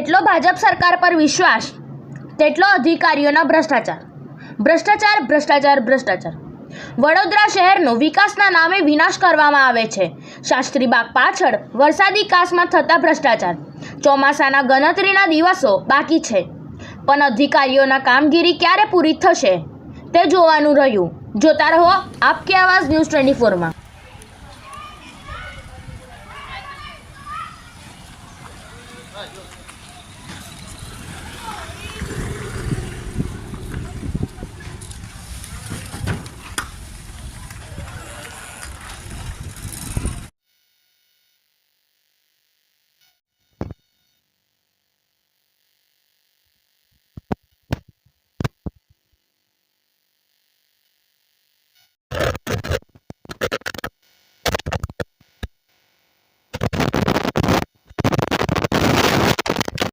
જેટલો ભાજપ સરકાર પર વિશ્વાસ તેટલો અધિકારીઓના ભ્રષ્ટાચાર. ભ્રષ્ટાચાર ભ્રષ્ટાચાર ભ્રષ્ટાચાર. વડોદરા શહેરનો વિકાસના નામે વિનાશ કરવામાં આવે છે. શાસ્ત્રીબાગ પાછળ વરસાદી કાસમાં થતા ભ્રષ્ટાચાર. ચોમાસાના ગણતરીના દિવસો બાકી છે, પણ અધિકારીઓના કામગીરી ક્યારે પૂરી થશે તે જોવાનું રહ્યું. જોતા રહો આપકી આવાજ ન્યૂઝ 24 માં.